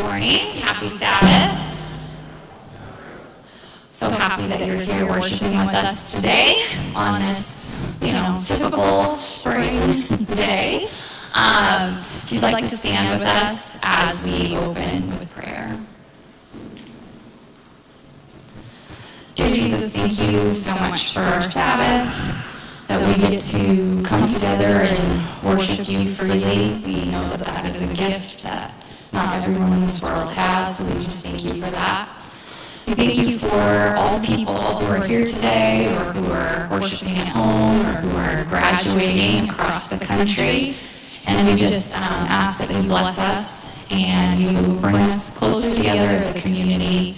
morning. Happy Sabbath. So happy that you're here worshiping with us today on this, typical spring day. If you'd like to stand with us as we open with prayer. Dear Jesus, thank you so much for our Sabbath, that we get to come together and worship you freely. We know that that is a gift that not everyone in this world has, so we just thank you for that. We thank you for all the people who are here today, or who are worshiping at home, or who are graduating across the country. And we just ask that you bless us and you bring us closer together as a community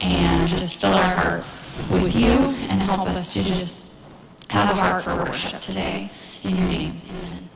and just fill our hearts with you and help us to just have a heart for worship today. In your name, amen.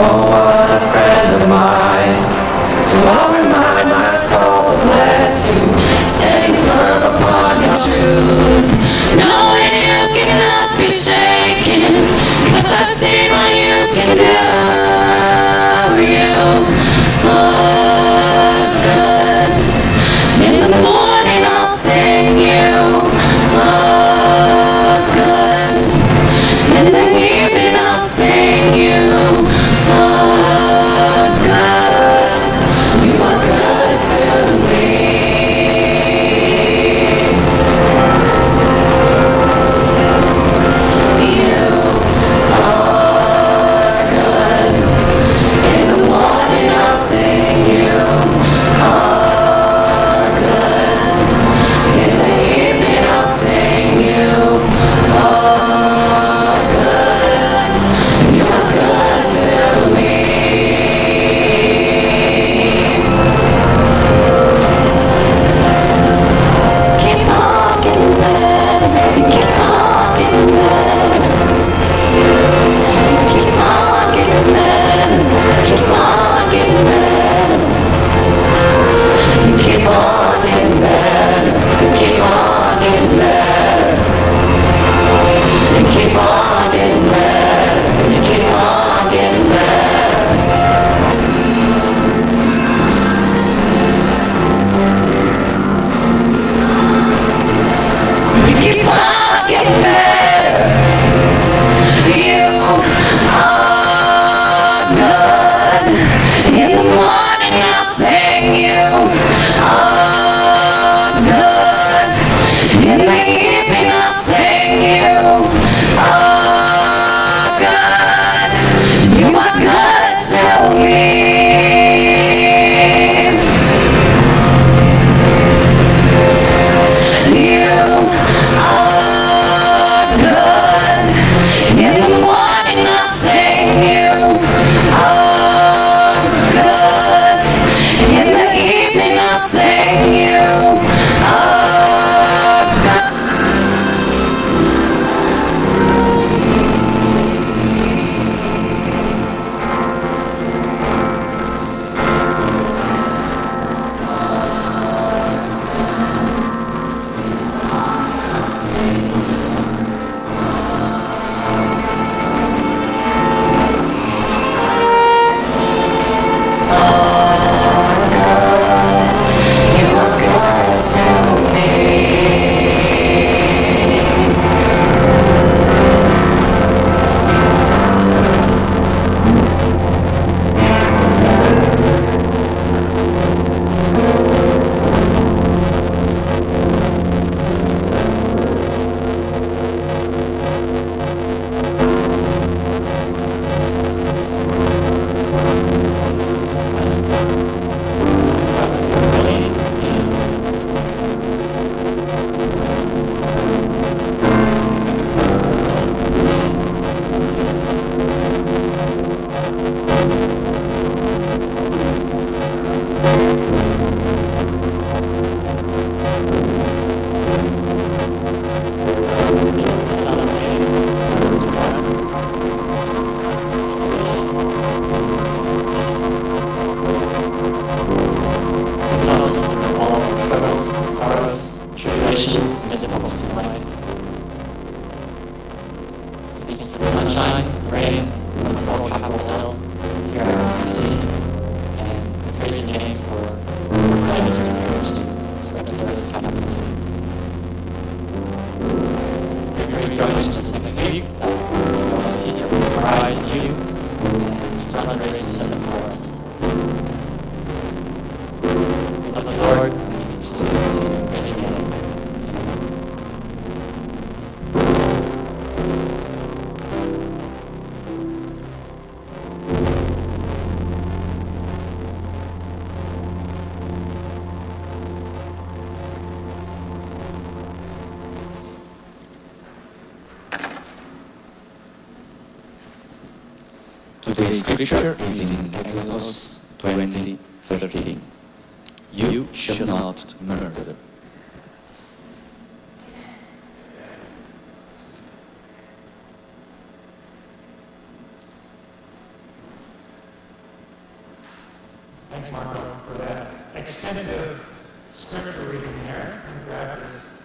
Oh, what a friend of mine. So I'll remind my soul to bless you, standing firm upon your truth, knowing you cannot be shaken, 'cause I've seen what you can do. You are good. In the morning I'll sing you are good. In the evening I'll sing you are good. You are good to me. You are good. In the morning I'll sing you are good. In the evening I'll sing you are good. You are good to me. Keep on getting better. You keep on getting better. You keep on getting better. Keep on getting better. You keep on getting better. You keep on getting better. You keep on getting better. You keep on getting better. You keep on getting better. You are good. In the morning I'll sing you are good. In the evening I'll sing you are good. You are good to me. You are good. In the morning I'll sing you are good. In the evening I'll sing you are good. You are good to me. Solace in all troubles, sorrows, tribulations, and difficulties in life. Thank you for the sunshine, the rain, from the whole Capitol Hill, here at DC, and praise your name for proclaiming your marriage to spread the rest of Capitol Hill. We join us just next week that we will see your eyes in you and to run the race set before us. We love the Lord, and we need to praise his name. Today's scripture is in Exodus 20:13. You shall not murder. Thanks, Marco, for that extensive scripture reading there. I'm glad this.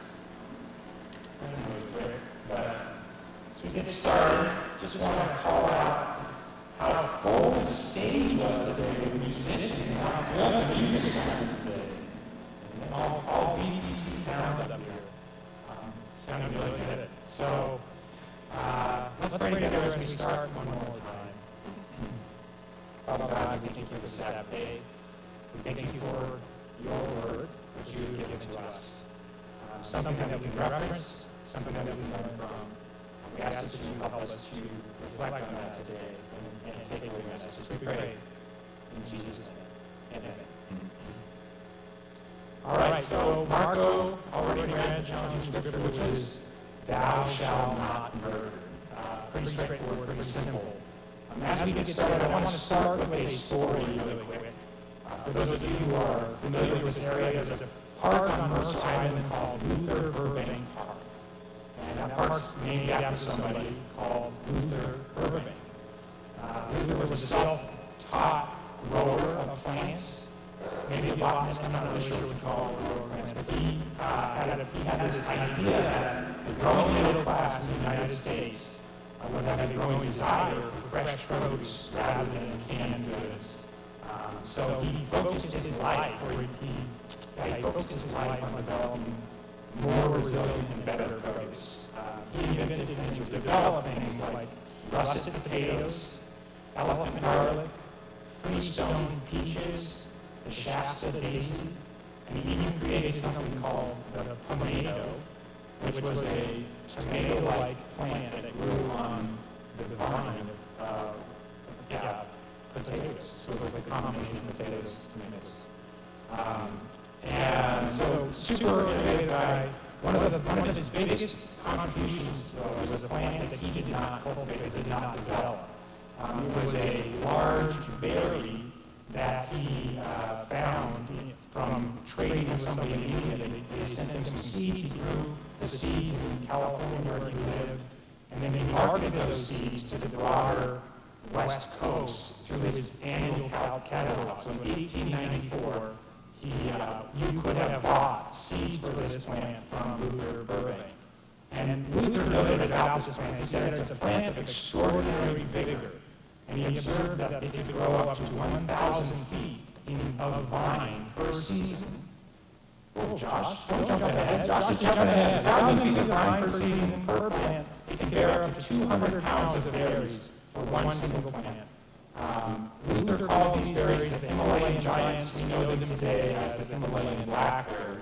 I don't know it was quick, but as we get started, just want to call out how full the stage was today with musicians and how good the music sounded today. And all VBC talent up here. Sounded really good. So let's pray together as we start one more time. Father God, we thank you for this Sabbath day. We thank you for your word, which you have given to us. Something that we can reference, something that we can learn from. We ask that you help us to reflect on that today and take away messages. We pray in Jesus' name. Amen. All right, so Marco already read challenging scripture, which is, thou shalt not murder. Pretty straightforward, pretty simple. As we get started, I want to start with a story really quick. For those of you who are familiar with this area, there's a park on Mercer Island called Luther Burbank Park. And that park's named after somebody called Luther Burbank. Luther was a self-taught grower of plants, maybe a botanist, I'm not really sure what you call grower plants, but he had this idea that the growing middle class in the United States would have a growing desire for fresh produce rather than canned goods. So he focused his life, on developing more resilient and better produce. He invented things, developed things like russet potatoes, elephant garlic, freestone peaches, the Shasta daisy, and he even created something called the pomato, which was a tomato-like plant that grew on the vine of potatoes. So it was like a combination of potatoes and tomatoes. And so super innovative guy. One of his biggest contributions, though, was a plant that he did not cultivate, did not develop. It was a large berry that he found from trading with somebody in India. They sent him some seeds. He grew the seeds in California where he lived, and then he marketed those seeds to the broader West Coast through his annual catalog. So in 1894, you could have bought seeds for this plant from Luther Burbank. And Luther noted about this plant, he said it's a plant of extraordinary vigor. And he observed that it could grow up to 1,000 feet of vine per season. Oh, Josh, don't jump ahead. Josh is jumping ahead. 1,000 feet of vine per season per plant. It can bear up to 200 pounds of berries for one single plant. Luther called these berries the Himalayan giants. We know them today as the Himalayan blackberry.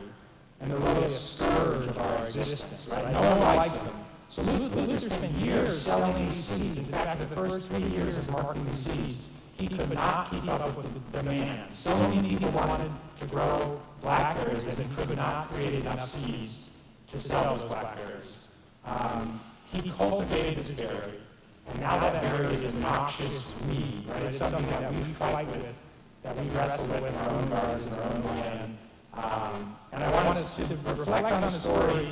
And they're really a scourge of our existence, right? No one likes them. So Luther spent years selling these seeds. In fact, the first 3 years of marketing the seeds, he could not keep up with the demand. So many people wanted to grow blackberries that he could not create enough seeds to sell those blackberries. He cultivated this berry, and now that berry is a noxious weed, right? It's something that we fight with, that we wrestle with in our own gardens, in our own land. And I want us to reflect on the story,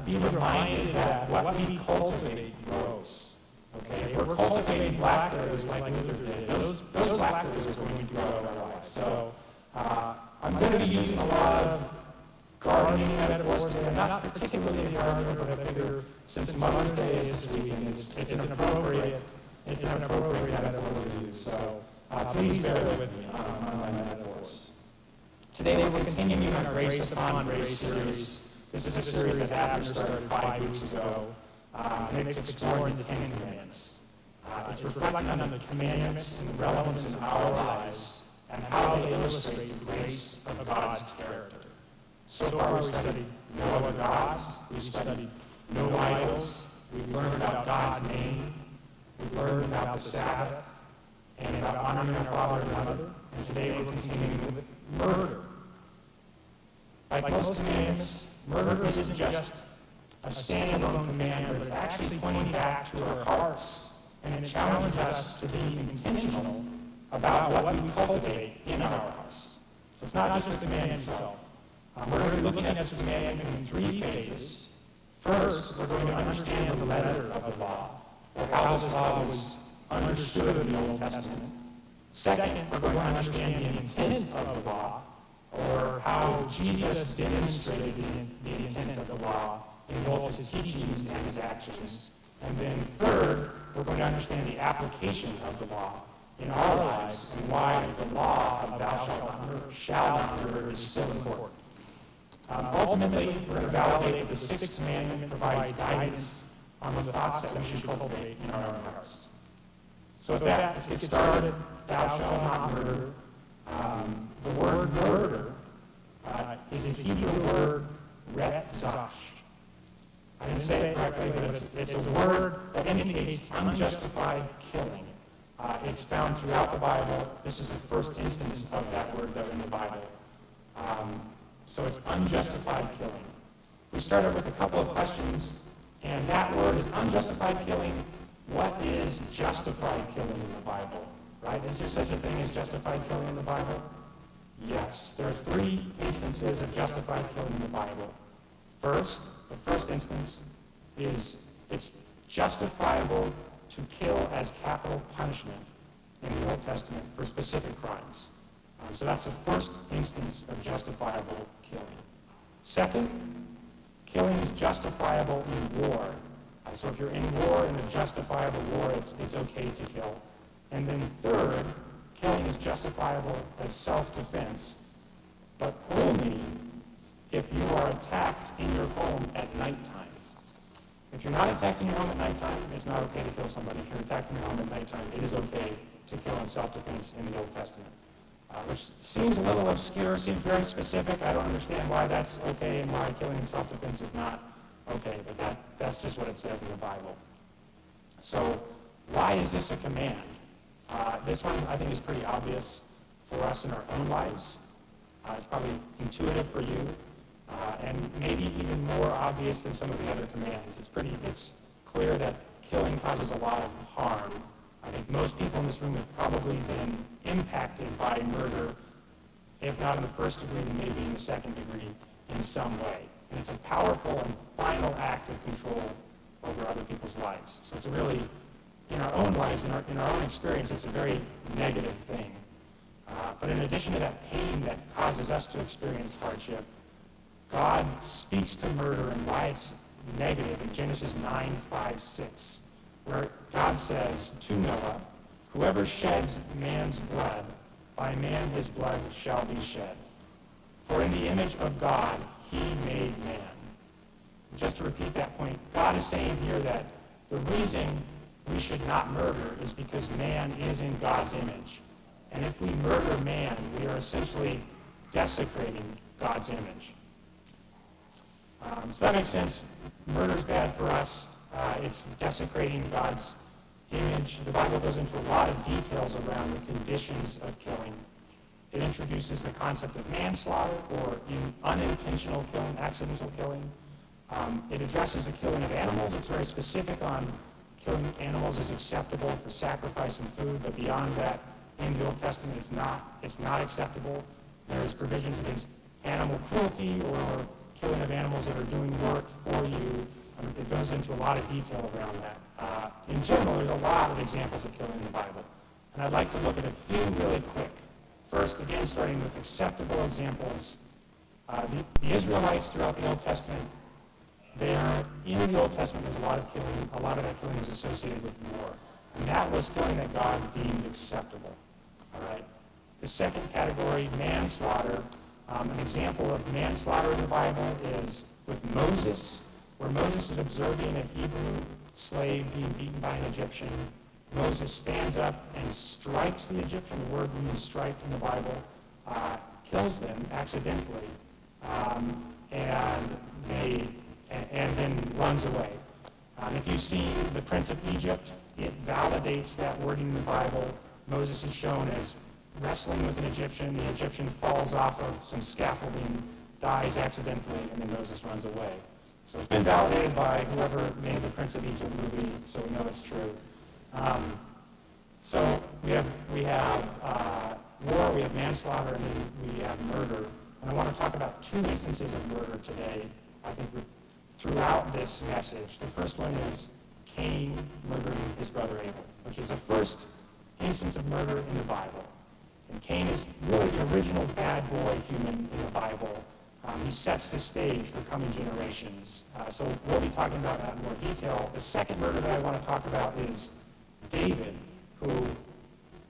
be reminded that what we cultivate grows. Okay, if we're cultivating blackberries like Luther did, those blackberries are going to grow in our lives. So I'm going to be using a lot of gardening metaphors today. I'm not particularly a gardener, but I figure since Mother's Day is this weekend, it's an appropriate metaphor to use. So please bear with me on my metaphors. Today we're continuing our Grace Upon Grace series. This is a series that Abner started 5 weeks ago. And it's exploring the Ten Commandments. It's reflecting on the commandments and the relevance in our lives and how they illustrate the grace of God's character. So far we've studied no other gods, we've studied no idols, we've learned about God's name, we've learned about the Sabbath, and about honoring our father and mother, and today we're continuing with murder. Like most commandments, murder isn't just a standalone command, but it's actually pointing back to our hearts, and it challenges us to be intentional about what we cultivate in our hearts. So it's not just the command itself. We're going to be looking at this commandment in 3 phases. First, we're going to understand the letter of the law, or how this law was understood in the Old Testament. Second, we're going to understand the intent of the law, or how Jesus demonstrated the intent of the law in both his teachings and his actions. And then third, we're going to understand the application of the law in our lives and why the law of thou shalt not murder is so important. Ultimately, we're going to validate that the sixth commandment provides guidance on the thoughts that we should cultivate in our own hearts. So with that, let's get started. Thou shalt not murder. The word murder is a Hebrew word, retzash. I didn't say it correctly, but it's a word that indicates unjustified killing. It's found throughout the Bible. This is the first instance of that word, though, in the Bible. So it's unjustified killing. We started with a couple of questions, and that word is unjustified killing. What is justified killing in the Bible? Right? Is there such a thing as justified killing in the Bible? Yes. There are 3 instances of justified killing in the Bible. First, the first instance is it's justifiable to kill as capital punishment in the Old Testament for specific crimes. So that's the first instance of justifiable killing. Second, killing is justifiable in war. So if you're in war, in a justifiable war, it's okay to kill. And then third, killing is justifiable as self-defense, but only if you are attacked in your home at nighttime. If you're not attacked in your home at nighttime, it's not okay to kill somebody. If you're attacked in your home at nighttime, it is okay to kill in self-defense in the Old Testament. Which seems a little obscure, seems very specific. I don't understand why that's okay and why killing in self-defense is not okay, but that's just what it says in the Bible. So why is this a command? This one, I think, is pretty obvious for us in our own lives. It's probably intuitive for you, and maybe even more obvious than some of the other commands. It's clear that killing causes a lot of harm. I think most people in this room have probably been impacted by murder, if not in the first degree, then maybe in the second degree in some way. And it's a powerful and final act of control over other people's lives. So it's a really, in our own lives, in our own experience, it's a very negative thing. But in addition to that pain that causes us to experience hardship, God speaks to murder and why it's negative in Genesis 9:5-6, where God says to Noah, "Whoever sheds man's blood, by man his blood shall be shed. For in the image of God he made man." Just to repeat that point, God is saying here that the reason we should not murder is because man is in God's image. And if we murder man, we are essentially desecrating God's image. So that makes sense. Murder is bad for us. It's desecrating God's image. The Bible goes into a lot of details around the conditions of killing. It introduces the concept of manslaughter, or unintentional killing, accidental killing. It addresses the killing of animals. It's very specific on killing animals is acceptable for sacrifice and food, but beyond that, in the Old Testament, it's not acceptable. There's provisions against animal cruelty or killing of animals that are doing work for you. It goes into a lot of detail around that. In general, there's a lot of examples of killing in the Bible. And I'd like to look at a few really quick. First, again, starting with acceptable examples. The Israelites throughout the Old Testament, in the Old Testament, there's a lot of killing. A lot of that killing is associated with war. And that was killing that God deemed acceptable. All right. The second category, manslaughter. An example of manslaughter in the Bible is with Moses, where Moses is observing a Hebrew slave being beaten by an Egyptian. Moses stands up and strikes the Egyptian. The word means strike in the Bible. Kills them accidentally, and then runs away. If you see the Prince of Egypt, it validates that wording in the Bible. Moses is shown as wrestling with an Egyptian. The Egyptian falls off of some scaffolding, dies accidentally, and then Moses runs away. So it's been validated by whoever made the Prince of Egypt movie, so we know it's true. So we have war, we have manslaughter, and then we have murder. And I want to talk about 2 instances of murder today, I think, throughout this message. The first one is Cain murdering his brother Abel, which is the first instance of murder in the Bible. And Cain is really the original bad boy human in the Bible. He sets the stage for coming generations. So we'll be talking about that in more detail. The second murder that I want to talk about is David, who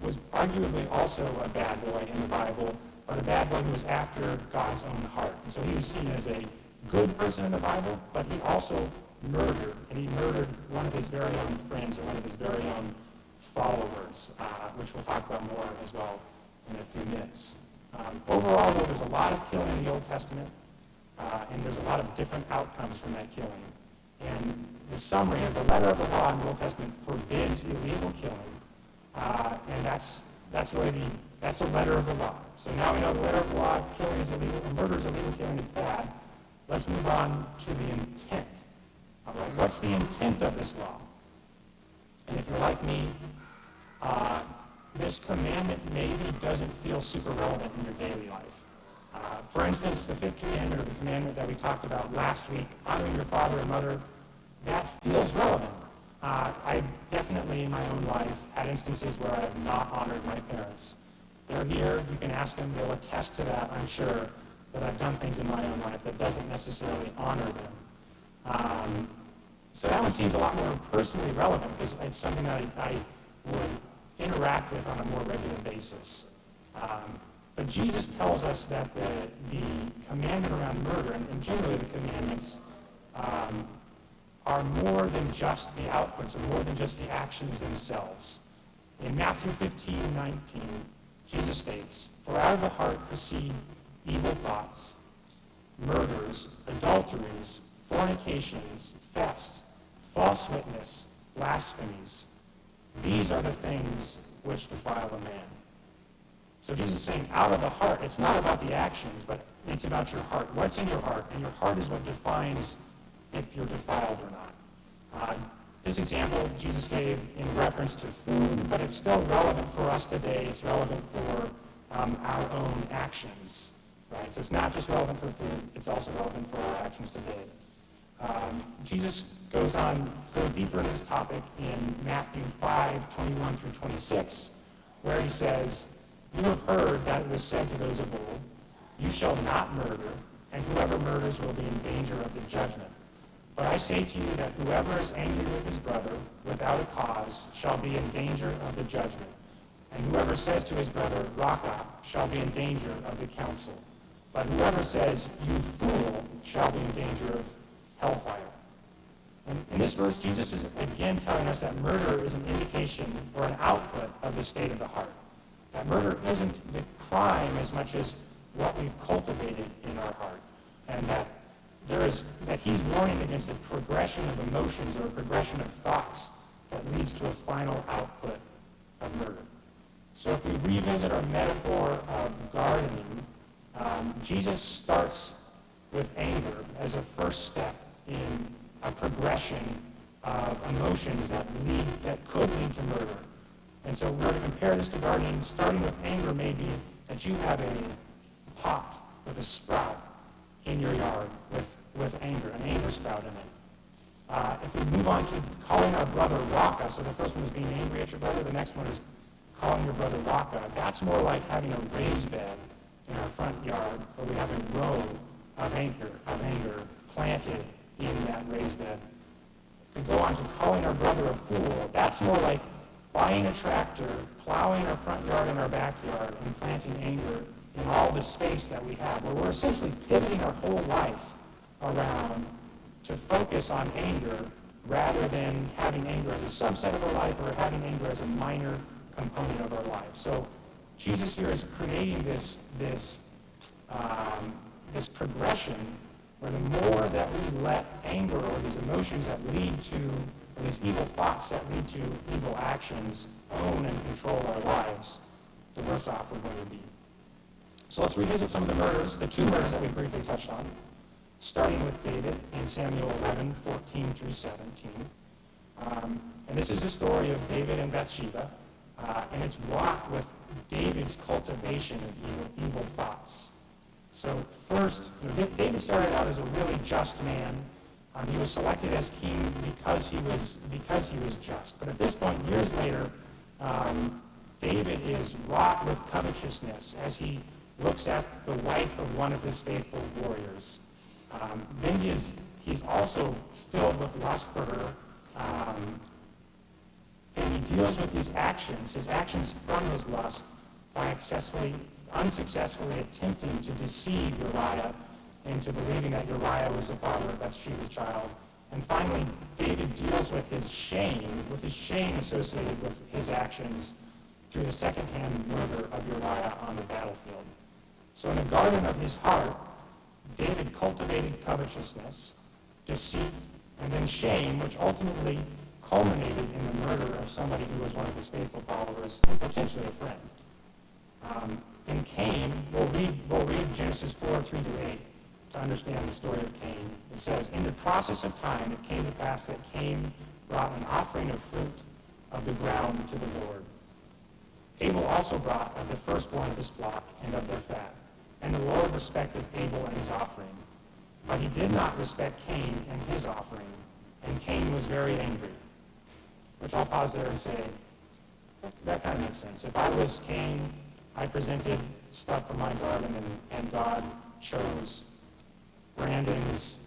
was arguably also a bad boy in the Bible, but a bad boy who was after God's own heart. And so he was seen as a good person in the Bible, but he also murdered, and he murdered one of his very own friends or one of his very own followers, which we'll talk about more as well in a few minutes. Overall, though, there's a lot of killing in the Old Testament, and there's a lot of different outcomes from that killing. And the summary of the letter of the law in the Old Testament forbids illegal killing, and that's a letter of the law. So now we know the letter of the law, killing is illegal, murder is illegal, killing is bad. Let's move on to the intent. All right, what's the intent of this law? And if you're like me, this commandment maybe doesn't feel super relevant in your daily life. For instance, the fifth commandment, or the commandment that we talked about last week, honoring your father and mother, that feels relevant. I definitely in my own life had instances where I have not honored my parents. They're here, you can ask them, they'll attest to that, I'm sure, that I've done things in my own life that doesn't necessarily honor them. So that one seems a lot more personally relevant because it's something that I would interact with on a more regular basis. But Jesus tells us that the commandment around murder, and generally the commandments, are more than just the outputs, or more than just the actions themselves. In Matthew 15:19, Jesus states, "For out of the heart proceed evil thoughts, murders, adulteries, fornications, thefts, false witness, blasphemies. These are the things which defile a man." So Jesus is saying, out of the heart, it's not about the actions, but it's about your heart. What's in your heart? And your heart is what defines if you're defiled or not. This example Jesus gave in reference to food, but it's still relevant for us today. It's relevant for our own actions, right? So it's not just relevant for food, it's also relevant for our actions today. Jesus goes on so deeper into this topic in Matthew 5:21 through 26, where he says, "You have heard that it was said to those of old, 'You shall not murder, and whoever murders will be in danger of the judgment.' But I say to you that whoever is angry with his brother without a cause shall be in danger of the judgment. And whoever says to his brother, 'Raca,' shall be in danger of the council. But whoever says, 'You fool,' shall be in danger of hellfire." And in this verse, Jesus is again telling us that murder is an indication or an output of the state of the heart. That murder isn't the crime as much as what we've cultivated in our heart. And that he's warning against a progression of emotions or a progression of thoughts that leads to a final output of murder. So if we revisit our metaphor of gardening, Jesus starts with anger as a first step in a progression of emotions that could lead to murder. And so we're to compare this to gardening. Starting with anger may be that you have a pot with a sprout in your yard with anger, an anger sprout in it. If we move on to calling our brother Raca, so the first one is being angry at your brother, the next one is calling your brother Raca. That's more like having a raised bed in our front yard, where we have a row of anger planted in that raised bed. If we go on to calling our brother a fool, that's more like buying a tractor, plowing our front yard and our backyard, and planting anger in all the space that we have, where we're essentially pivoting our whole life around to focus on anger rather than having anger as a subset of our life or having anger as a minor component of our life. So Jesus here is creating this progression where the more that we let anger or these emotions that lead to, or these evil thoughts that lead to evil actions own and control our lives, the worse off we're going to be. So let's revisit some of the murders, the two murders that we briefly touched on, starting with David in Samuel 11:14 through 17. And this is the story of David and Bathsheba, and it's wrought with David's cultivation of evil thoughts. So first, David started out as a really just man. He was selected as king because he was just. But at this point, years later, David is wrought with covetousness as he looks at the wife of one of his faithful warriors. Then he's also filled with lust for her, and he deals with his actions from his lust, by unsuccessfully attempting to deceive Uriah into believing that Uriah was the father of Bathsheba's child. And finally, David deals with his shame associated with his actions through the second-hand murder of Uriah on the battlefield. So in the garden of his heart, David cultivated covetousness, deceit, and then shame, which ultimately culminated in the murder of somebody who was one of his faithful followers, and potentially a friend. In Cain, we'll read Genesis 4:3-8 to understand the story of Cain. It says, "In the process of time, it came to pass that Cain brought an offering of fruit of the ground to the Lord. Abel also brought of the firstborn of his flock and of their fat. And the Lord respected Abel and his offering. But he did not respect Cain and his offering. And Cain was very angry." Which I'll pause there and say, that kind of makes sense. If I was Cain, I presented stuff from my garden, and God chose Brandon's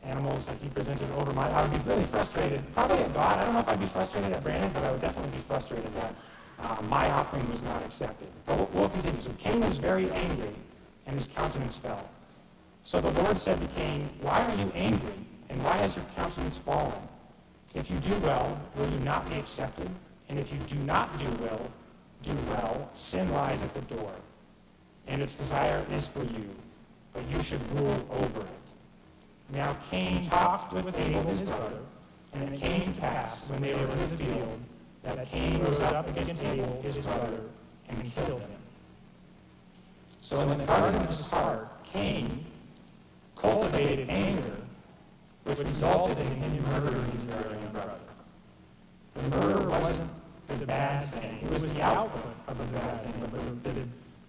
animals that he presented over mine. I would be really frustrated, probably at God. I don't know if I'd be frustrated at Brandon, but I would definitely be frustrated that my offering was not accepted. But we'll continue. So Cain was very angry, and his countenance fell. So the Lord said to Cain, "Why are you angry, and why has your countenance fallen? If you do well, will you not be accepted? And if you do not do well, sin lies at the door, and its desire is for you, but you should rule over it." Now Cain talked with Abel his brother, and it came to pass, when they were in the field, that Cain rose up against Abel his brother, and killed him. So in the garden of his heart, Cain cultivated anger, which resulted in him murdering his very own brother. The murder wasn't the bad thing. It was the output of the bad thing. But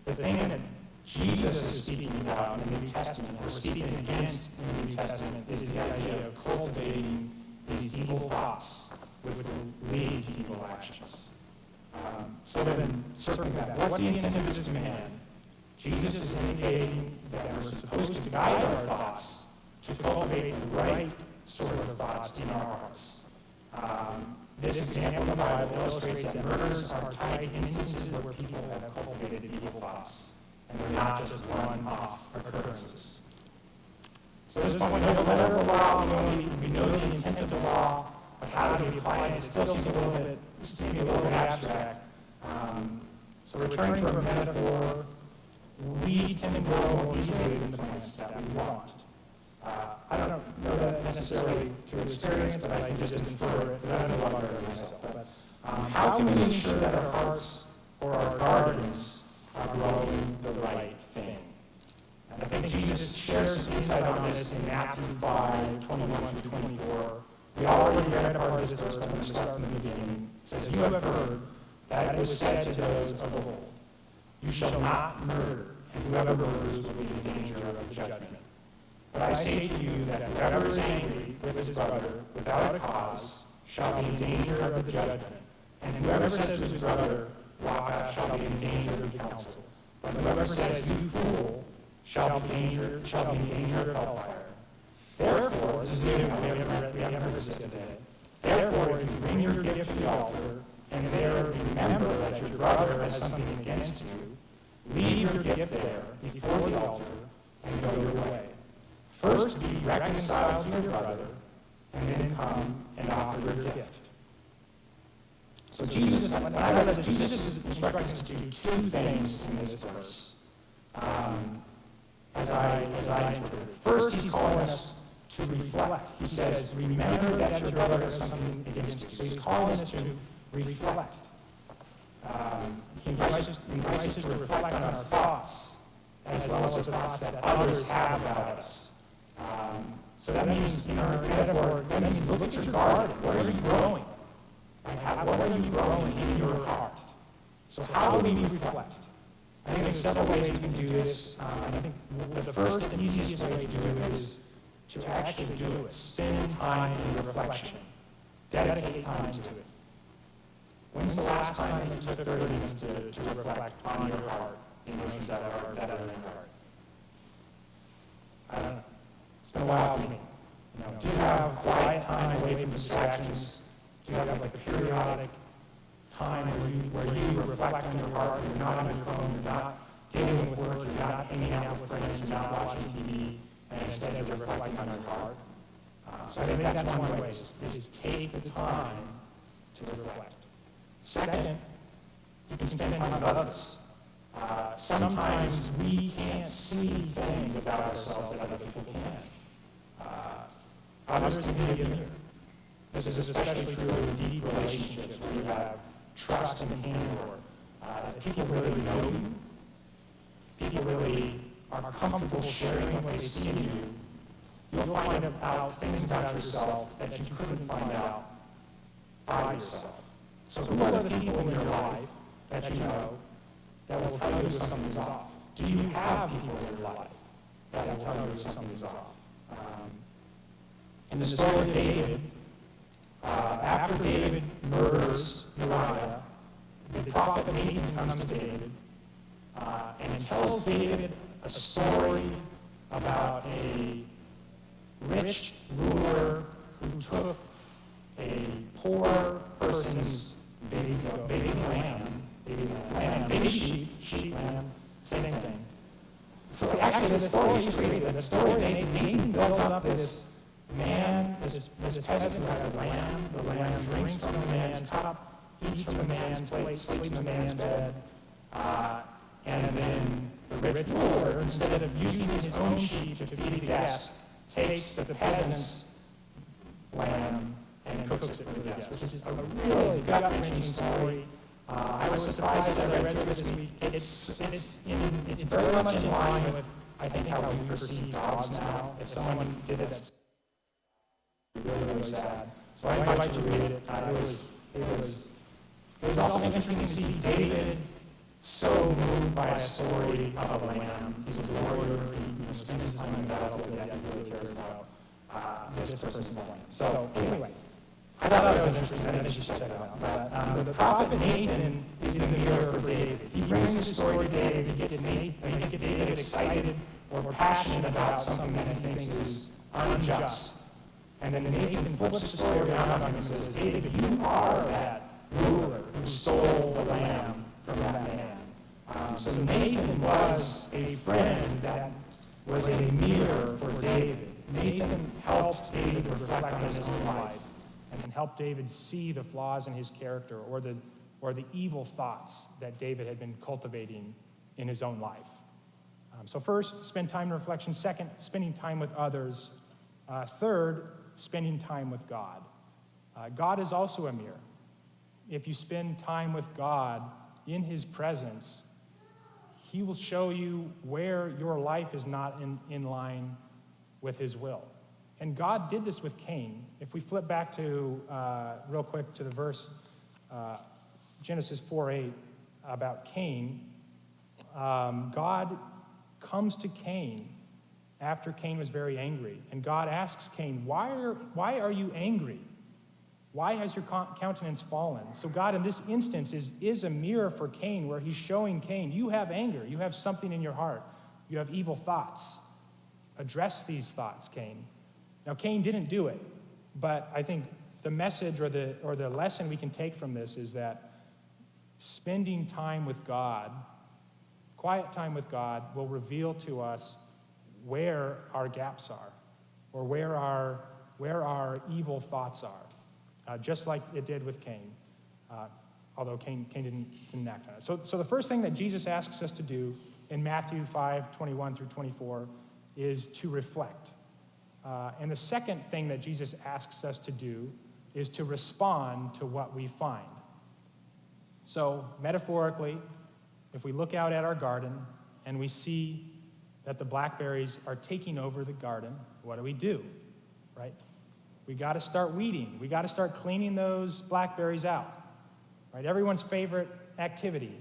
the thing that Jesus is speaking about in the New Testament, or speaking against in the New Testament, is the idea of cultivating these evil thoughts, which will lead to evil actions. So then, circling back, what's the intent of this command? Jesus is indicating that we're supposed to guide our thoughts to cultivate the right sort of thoughts in our hearts. This example in the Bible illustrates that murders are tied to instances where people have cultivated evil thoughts, and they're not just one-off occurrences. So at this point, we know the letter of the law, we know the intent of the law, but how do we apply it? It still seems a little bit abstract. So returning to our metaphor, weeds tend to grow more easily than the plants that we want. I don't know that necessarily through experience, but I can just infer it, but I don't know about it myself. But how can we ensure that our hearts or our gardens are growing the right thing? And I think Jesus shares some insight on this in Matthew 5:21-24. We already read a part of this verse, but I'm going to start from the beginning. It says, "You have heard that it was said to those of old, 'You shall not murder, and whoever murders will be in danger of judgment.' But I say to you that whoever is angry with his brother without a cause shall be in danger of the judgment. And whoever says to his brother, 'Raca,' shall be in danger of the council. But whoever says, 'You fool,' shall be in danger of hellfire. Therefore," this is new, we haven't heard this yet today. "Therefore, if you bring your gift to the altar, and there remember that your brother has something against you, leave your gift there before the altar, and go your way. First be reconciled to your brother, and then come and offer your gift." So Jesus, when I read this, Jesus is instructing us to do two things in this verse. As I interpret it. First, he's calling us to reflect. He says, "Remember that your brother has something against you." So he's calling us to reflect. He invites us to reflect on our thoughts, as well as the thoughts that others have about us. So that means, in our metaphor, that means look at your garden. What are you growing? What are you growing in your heart? So how do we reflect? I think there's several ways we can do this. I think the first and easiest way to do it is to actually do it. Spend time in reflection. Dedicate time to it. When's the last time you took 30 minutes to reflect on your heart, the emotions that are in your heart? I don't know. It's been a while for me. Do you have quiet time away from distractions? Do you have like a periodic time where you reflect on your heart? You're not on your phone, you're not dealing with work, you're not hanging out with friends, you're not watching TV, and instead you're reflecting on your heart. So I think that's one way, is take the time to reflect. Second, you can spend time with others. Sometimes we can't see things about ourselves that other people can. Others can be a mirror. This is especially true in deep relationships where you have trust and candor. People really know you. People really are comfortable sharing what they see in you. You'll find out things about yourself that you couldn't find out by yourself. So who are the people in your life that you know that will tell you if something's off? Do you have people in your life that will tell you if something's off? In the story of David, after David murders Uriah, the prophet Nathan comes to David and tells David a story about a rich ruler who took a poor person's baby sheep, lamb, same thing. So actually the story is created. The story Nathan builds up this man, this peasant who has a lamb. The lamb drinks from the man's cup, eats from the man's plate, sleeps in the man's bed. And then the rich ruler, instead of using his own sheep to feed the guest, takes the peasant's lamb and cooks it for the guest, which is a really gut-wrenching story. I was surprised as I read through this week. It's very much in line with, I think, how we perceive dogs now. If someone did it, that's really, really sad. So I invite you to read it. It was also interesting to see David so moved by a story of a lamb. He's a warrior. He spends his time in battle, but yet he really cares about this person's lamb. So anyway, I thought that was interesting. I think you should check it out. But the prophet Nathan is the mirror for David. He brings the story to David. He gets David excited or passionate about something that he thinks is unjust. And then Nathan flips the story around on him and says, David, you are that ruler who stole the lamb from that man. So Nathan was a friend that was a mirror for David. Nathan helped David reflect on his own life and helped David see the flaws in his character or the evil thoughts that David had been cultivating in his own life. So first, spend time in reflection. Second, spending time with others. Third, spending time with God. God is also a mirror. If you spend time with God in his presence, he will show you where your life is not in line with his will. And God did this with Cain. If we flip back to, real quick, to the verse, Genesis 4:8, about Cain, God comes to Cain after Cain was very angry. And God asks Cain, why are you angry? Why has your countenance fallen? So God, in this instance, is a mirror for Cain, where he's showing Cain, you have anger. You have something in your heart. You have evil thoughts. Address these thoughts, Cain. Now, Cain didn't do it, but I think the message or the lesson we can take from this is that spending time with God, quiet time with God, will reveal to us where our gaps are, or where our evil thoughts are, just like it did with Cain, although Cain didn't act on it. So the first thing that Jesus asks us to do in Matthew 5:21 through 24 is to reflect. And the second thing that Jesus asks us to do is to respond to what we find. So metaphorically, if we look out at our garden and we see that the blackberries are taking over the garden, what do? Right? We got to start weeding. We got to start cleaning those blackberries out. Right? Everyone's favorite activity.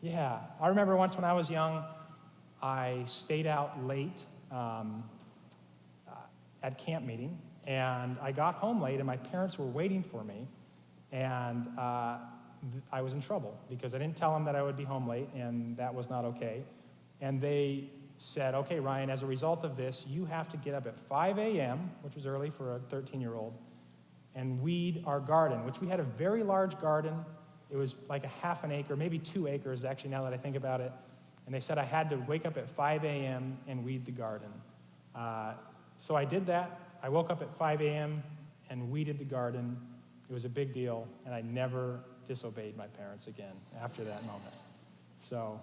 Yeah, I remember once when I was young, I stayed out late at camp meeting, and I got home late, and my parents were waiting for me, and I was in trouble because I didn't tell them that I would be home late, and that was not okay. And they said, okay, Ryan, as a result of this, you have to get up at 5 a.m., which was early for a 13-year-old, and weed our garden, which we had a very large garden. It was like a half an acre, maybe 2 acres, actually, now that I think about it. And they said I had to wake up at 5 a.m. and weed the garden. So I did that. I woke up at 5 a.m. and weeded the garden. It was a big deal, and I never disobeyed my parents again after that moment. So,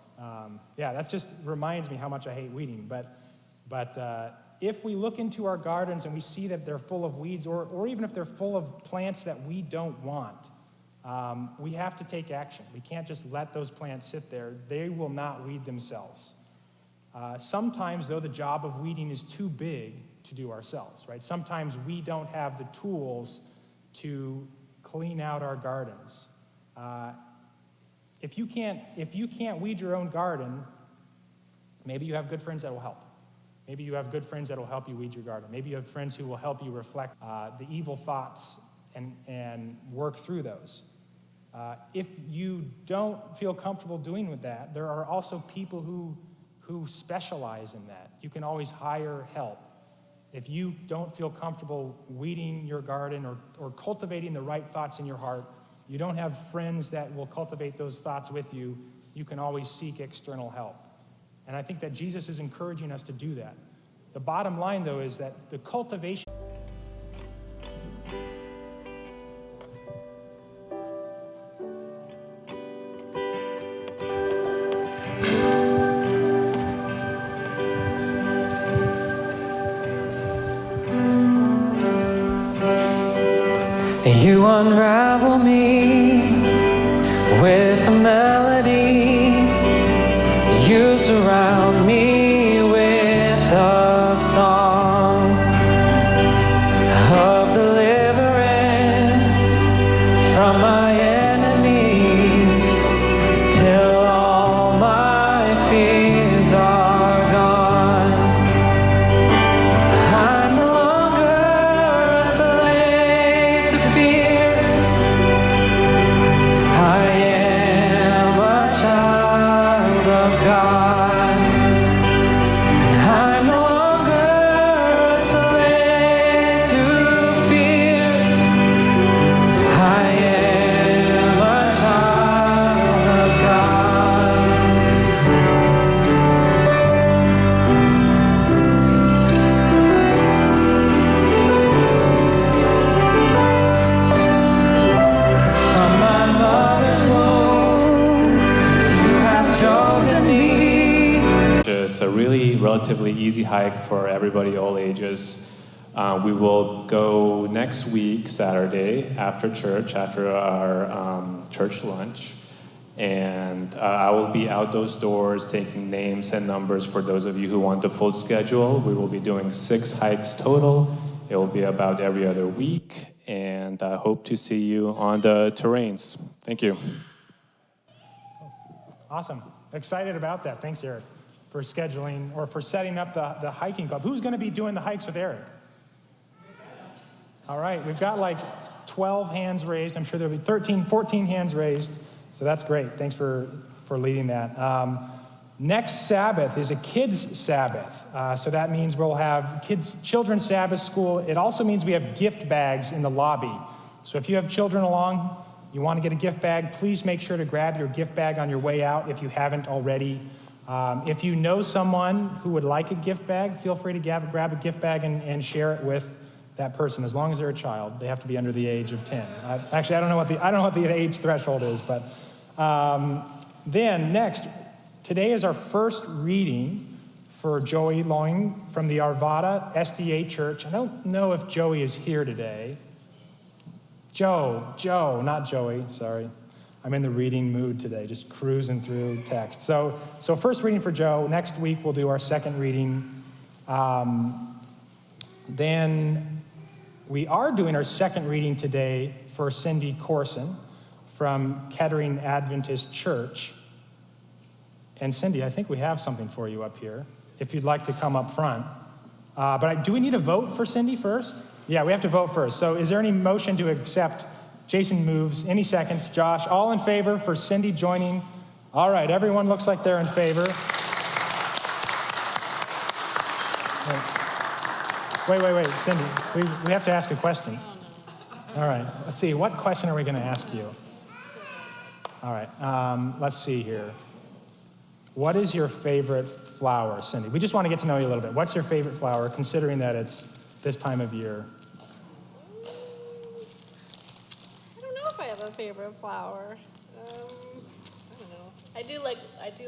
yeah, that just reminds me how much I hate weeding. But if we look into our gardens and we see that they're full of weeds, or even if they're full of plants that we don't want, we have to take action. We can't just let those plants sit there. They will not weed themselves. Sometimes, though, the job of weeding is too big to do ourselves, right? Sometimes we don't have the tools to clean out our gardens. If you can't weed your own garden, maybe you have good friends that will help. Maybe you have good friends that will help you weed your garden. Maybe you have friends who will help you reflect the evil thoughts and work through those. If you don't feel comfortable doing with that, there are also people who specialize in that. You can always hire help. If you don't feel comfortable weeding your garden or cultivating the right thoughts in your heart, you don't have friends that will cultivate those thoughts with you, you can always seek external help. And I think that Jesus is encouraging us to do that. The bottom line, though, is that the cultivation... You unravel me with a melody. You surround me with a song of deliverance from my enemies till all my fears are gone. I'm no longer a slave to fear. I am a child of God. I'm no longer a slave to fear. I am a child of God. From my mother's womb, you have chosen me. Just a really relatively easy hike for everybody, all ages. We will go next week, Saturday, after church, after our church lunch. And I will be out those doors taking names and numbers for those of you who want the full schedule. We will be doing 6 hikes total. It will be about every other week. And I hope to see you on the terrains. Thank you. Awesome. Excited about that. Thanks, Eric, for scheduling or for setting up the hiking club. Who's going to be doing the hikes with Eric? All right. We've got like 12 hands raised. I'm sure there'll be 13, 14 hands raised. So that's great. Thanks for leading that. Next Sabbath is a kids' Sabbath. So that means we'll have children's Sabbath school. It also means we have gift bags in the lobby. So if you have children along, you want to get a gift bag, please make sure to grab your gift bag on your way out if you haven't already. If you know someone who would like a gift bag, feel free to grab a gift bag and share it with that person. As long as they're a child, they have to be under the age of 10. Actually, I don't know what the age threshold is, but then next, today is our first reading for Joey Loing from the Arvada SDA Church. I don't know if Joey is here today. Joe, not Joey, sorry. I'm in the reading mood today, just cruising through text. So first reading for Joe. Next week we'll do our second reading. Then we are doing our second reading today for Cindy Corson from Kettering Adventist Church. And Cindy, I think we have something for you up here, if you'd like to come up front. But do we need a vote for Cindy first? Yeah, we have to vote first. So is there any motion to accept Jason moves. Any seconds? Josh, all in favor for Cindy joining? All right, everyone looks like they're in favor. Wait, Cindy, we have to ask a question. All right, let's see, what question are we gonna ask you? All right, let's see here. What is your favorite flower, Cindy? We just want to get to know you a little bit. What's your favorite flower, considering that it's this time of year? I don't know if I have a favorite flower. I don't know. I do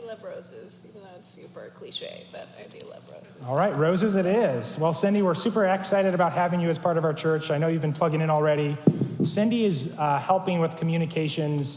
love roses, even though it's super cliche, but I do love roses. All right, roses it is. Well, Cindy, we're super excited about having you as part of our church. I know you've been plugging in already. Cindy is helping with communications